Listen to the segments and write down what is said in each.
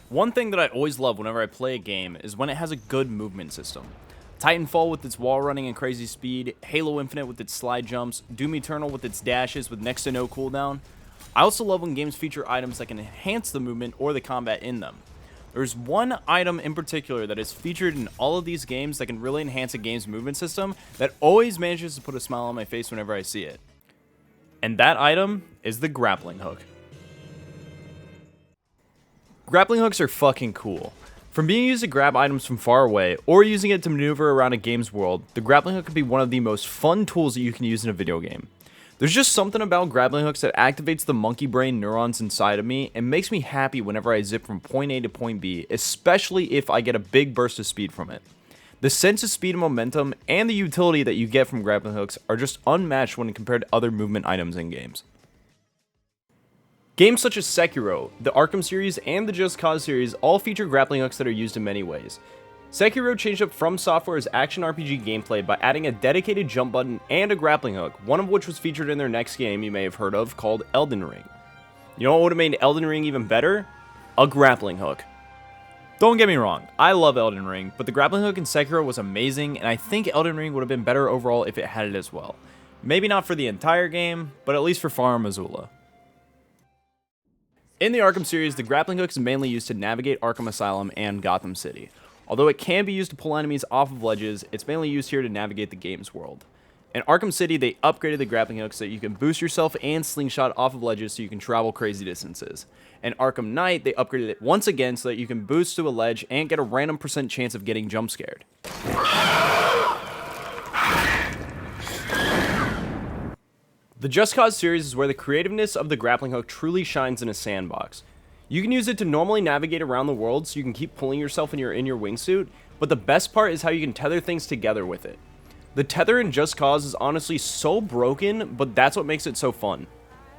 One thing that I always love whenever I play a game is when it has a good movement system. Titanfall with its wall running and crazy speed, Halo Infinite with its slide jumps, Doom Eternal with its dashes with next to no cooldown. I also love when games feature items that can enhance the movement or the combat in them. There's one item in particular that is featured in all of these games that can really enhance a game's movement system that always manages to put a smile on my face whenever I see it. And that item is the grappling hook. Grappling hooks are fucking cool. From being used to grab items from far away, or using it to maneuver around a game's world, the grappling hook can be one of the most fun tools that you can use in a video game. There's just something about grappling hooks that activates the monkey brain neurons inside of me and makes me happy whenever I zip from point A to point B, especially if I get a big burst of speed from it. The sense of speed and momentum, and the utility that you get from grappling hooks are just unmatched when compared to other movement items in games. Games such as Sekiro, the Arkham series, and the Just Cause series all feature grappling hooks that are used in many ways. Sekiro changed up From Software's action RPG gameplay by adding a dedicated jump button and a grappling hook, one of which was featured in their next game you may have heard of called Elden Ring. You know what would have made Elden Ring even better? A grappling hook. Don't get me wrong, I love Elden Ring, but the grappling hook in Sekiro was amazing, and I think Elden Ring would have been better overall if it had it as well. Maybe not for the entire game, but at least for Farum Azula. In the Arkham series, the grappling hook is mainly used to navigate Arkham Asylum and Gotham City. Although it can be used to pull enemies off of ledges, it's mainly used here to navigate the game's world. In Arkham City, they upgraded the grappling hook so that you can boost yourself and slingshot off of ledges so you can travel crazy distances. In Arkham Knight, they upgraded it once again so that you can boost to a ledge and get a random % chance of getting jump scared. The Just Cause series is where the creativeness of the grappling hook truly shines in a sandbox. You can use it to normally navigate around the world so you can keep pulling yourself in your wingsuit, but the best part is how you can tether things together with it. The tether in Just Cause is honestly so broken, but that's what makes it so fun.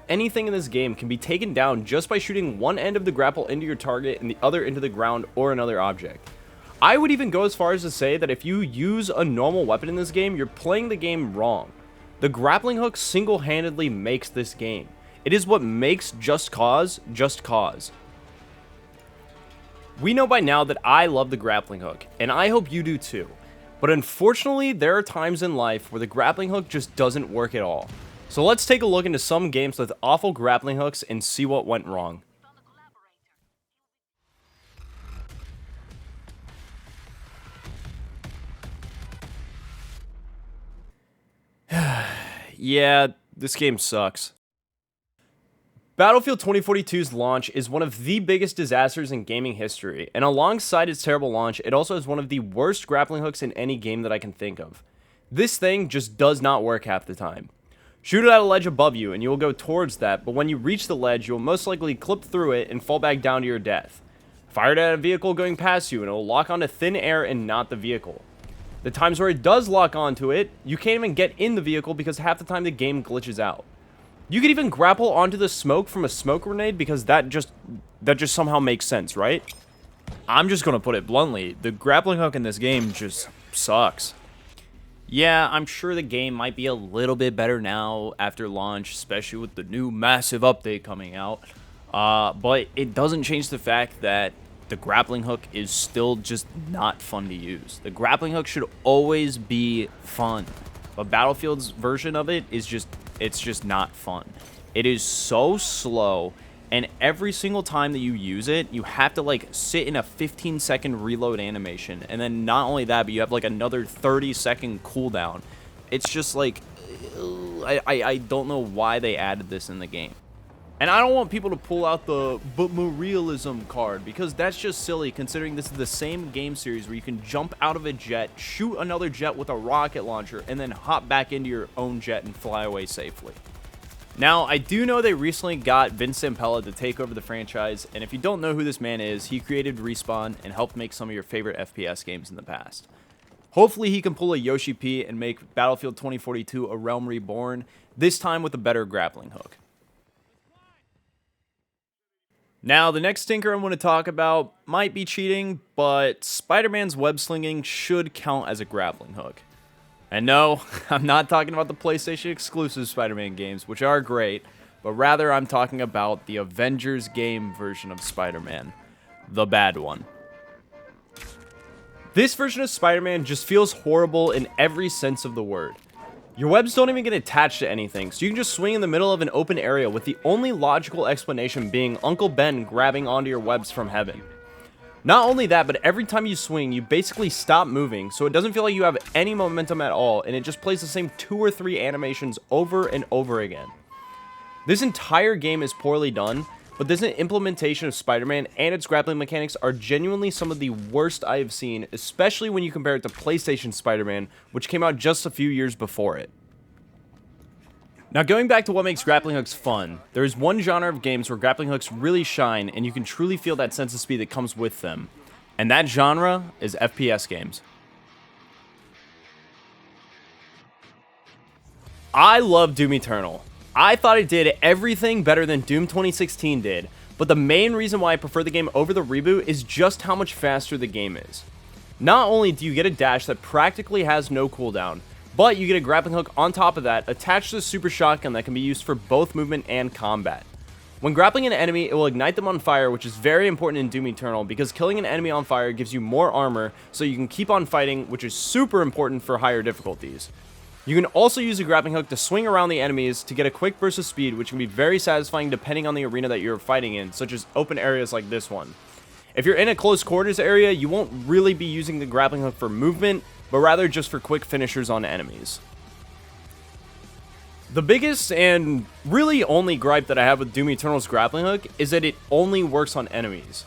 Anything in this game can be taken down just by shooting one end of the grapple into your target and the other into the ground or another object. I would even go as far as to say that if you use a normal weapon in this game, you're playing the game wrong. The grappling hook single-handedly makes this game. It is what makes Just Cause, Just Cause. We know by now that I love the grappling hook, and I hope you do too. But unfortunately, there are times in life where the grappling hook just doesn't work at all. So let's take a look into some games with awful grappling hooks and see what went wrong. Yeah, this game sucks. Battlefield 2042's launch is one of the biggest disasters in gaming history, and alongside its terrible launch, it also has one of the worst grappling hooks in any game that I can think of. This thing just does not work half the time. Shoot it at a ledge above you, and you will go towards that, but when you reach the ledge, you will most likely clip through it and fall back down to your death. Fire it at a vehicle going past you, and it will lock onto thin air and not the vehicle. The times where it does lock onto it, you can't even get in the vehicle because half the time the game glitches out. You could even grapple onto the smoke from a smoke grenade because that just somehow makes sense, right? I'm just gonna put it bluntly, the grappling hook in this game just sucks. Yeah, I'm sure the game might be a little bit better now after launch, especially with the new massive update coming out. But it doesn't change the fact that the grappling hook is still just not fun to use. The grappling hook should always be fun, but Battlefield's version of it is it's just not fun. It is so slow, and every single time that you use it, you have to like sit in a 15-second reload animation, and then not only that, but you have like another 30-second cooldown. It's just like, I don't know why they added this in the game. And I don't want people to pull out the "but more realism" card, because that's just silly considering this is the same game series where you can jump out of a jet, shoot another jet with a rocket launcher, and then hop back into your own jet and fly away safely. Now, I do know they recently got Vince Zampella to take over the franchise, and if you don't know who this man is, he created Respawn and helped make some of your favorite FPS games in the past. Hopefully he can pull a Yoshi P and make Battlefield 2042 a Realm Reborn, this time with a better grappling hook. Now, the next stinker I'm going to talk about might be cheating, but Spider-Man's web slinging should count as a grappling hook. And no, I'm not talking about the PlayStation exclusive Spider-Man games, which are great, but rather I'm talking about the Avengers game version of Spider-Man. the bad one. This version of Spider-Man just feels horrible in every sense of the word. Your webs don't even get attached to anything, so you can just swing in the middle of an open area with the only logical explanation being Uncle Ben grabbing onto your webs from heaven. Not only that, but every time you swing, you basically stop moving, so it doesn't feel like you have any momentum at all, and it just plays the same 2 or 3 animations over and over again. This entire game is poorly done, but this implementation of Spider-Man and its grappling mechanics are genuinely some of the worst I have seen, especially when you compare it to PlayStation Spider-Man, which came out just a few years before it. Now, going back to what makes grappling hooks fun, there is one genre of games where grappling hooks really shine and you can truly feel that sense of speed that comes with them, and that genre is FPS games. I love Doom Eternal. I thought it did everything better than Doom 2016 did, but the main reason why I prefer the game over the reboot is just how much faster the game is. Not only do you get a dash that practically has no cooldown, but you get a grappling hook on top of that attached to the super shotgun that can be used for both movement and combat. When grappling an enemy, it will ignite them on fire, which is very important in Doom Eternal because killing an enemy on fire gives you more armor so you can keep on fighting, which is super important for higher difficulties. You can also use a grappling hook to swing around the enemies to get a quick burst of speed, which can be very satisfying depending on the arena that you're fighting in, such as open areas like this one. If you're in a close quarters area, you won't really be using the grappling hook for movement, but rather just for quick finishers on enemies. The biggest and really only gripe that I have with Doom Eternal's grappling hook is that it only works on enemies.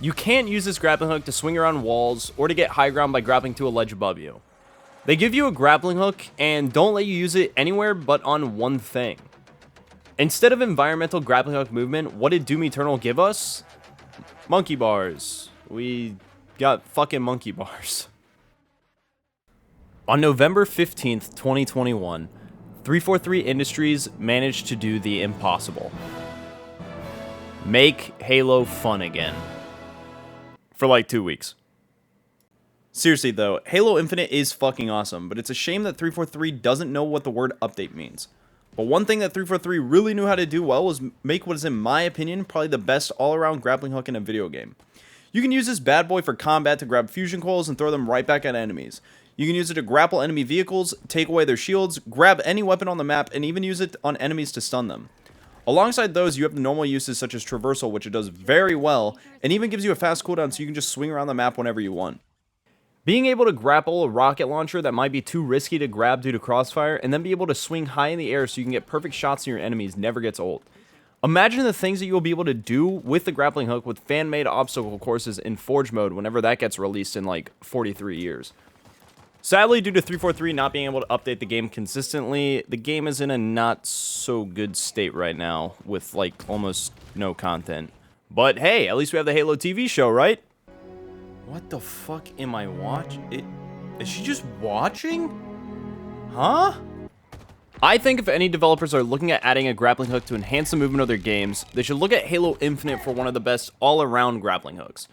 You can't use this grappling hook to swing around walls or to get high ground by grappling to a ledge above you. They give you a grappling hook and don't let you use it anywhere but on one thing. Instead of environmental grappling hook movement, what did Doom Eternal give us? Monkey bars. We got fucking monkey bars. On November 15th, 2021, 343 Industries managed to do the impossible. Make Halo fun again. For like 2 weeks. Seriously though, Halo Infinite is fucking awesome, but it's a shame that 343 doesn't know what the word update means. But one thing that 343 really knew how to do well was make what is, in my opinion, probably the best all-around grappling hook in a video game. You can use this bad boy for combat to grab fusion coils and throw them right back at enemies. You can use it to grapple enemy vehicles, take away their shields, grab any weapon on the map, and even use it on enemies to stun them. Alongside those, you have the normal uses such as traversal, which it does very well, and even gives you a fast cooldown so you can just swing around the map whenever you want. Being able to grapple a rocket launcher that might be too risky to grab due to crossfire, and then be able to swing high in the air so you can get perfect shots on your enemies never gets old. Imagine the things that you will be able to do with the grappling hook with fan-made obstacle courses in Forge mode whenever that gets released in like 43 years. Sadly, due to 343 not being able to update the game consistently, the game is in a not so good state right now with like almost no content. But hey, at least we have the Halo TV show, right? What the fuck am I watching? Is she just watching? Huh? I think if any developers are looking at adding a grappling hook to enhance the movement of their games, they should look at Halo Infinite for one of the best all-around grappling hooks.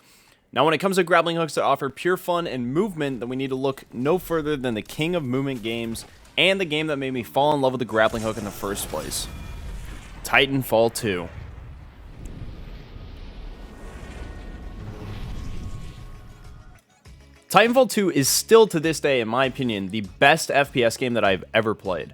Now, when it comes to grappling hooks that offer pure fun and movement, then we need to look no further than the king of movement games and the game that made me fall in love with the grappling hook in the first place. Titanfall 2. Titanfall 2 is still to this day, in my opinion, the best FPS game that I've ever played.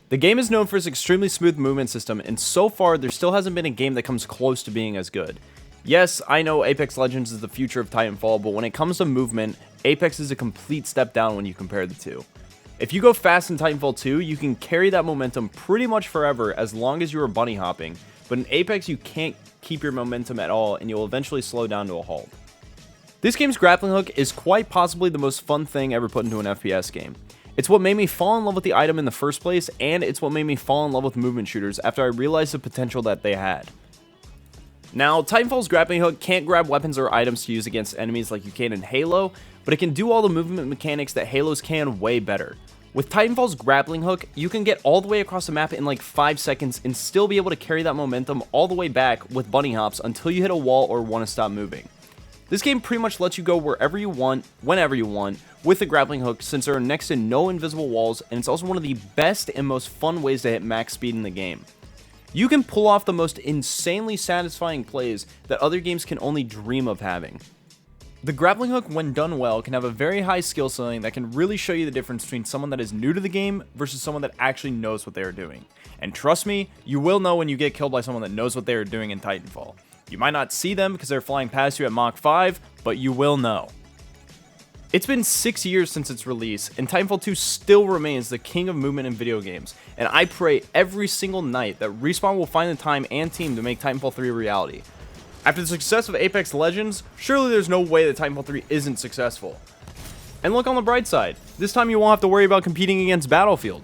The game is known for its extremely smooth movement system, and so far there still hasn't been a game that comes close to being as good. Yes, I know Apex Legends is the future of Titanfall, but when it comes to movement, Apex is a complete step down when you compare the two. If you go fast in Titanfall 2, you can carry that momentum pretty much forever as long as you are bunny hopping, but in Apex you can't keep your momentum at all and you'll eventually slow down to a halt. This game's grappling hook is quite possibly the most fun thing ever put into an FPS game. It's what made me fall in love with the item in the first place, and it's what made me fall in love with movement shooters after I realized the potential that they had. Now, Titanfall's grappling hook can't grab weapons or items to use against enemies like you can in Halo, but it can do all the movement mechanics that Halo's can way better. With Titanfall's grappling hook, you can get all the way across the map in like 5 seconds and still be able to carry that momentum all the way back with bunny hops until you hit a wall or want to stop moving. This game pretty much lets you go wherever you want, whenever you want, with the grappling hook since there are next to no invisible walls, and it's also one of the best and most fun ways to hit max speed in the game. You can pull off the most insanely satisfying plays that other games can only dream of having. The grappling hook, when done well, can have a very high skill ceiling that can really show you the difference between someone that is new to the game versus someone that actually knows what they are doing. And trust me, you will know when you get killed by someone that knows what they are doing in Titanfall. You might not see them because they're flying past you at Mach 5, but you will know. It's been 6 years since its release, and Titanfall 2 still remains the king of movement in video games, and I pray every single night that Respawn will find the time and team to make Titanfall 3 a reality. After the success of Apex Legends, surely there's no way that Titanfall 3 isn't successful. And look on the bright side, this time you won't have to worry about competing against Battlefield.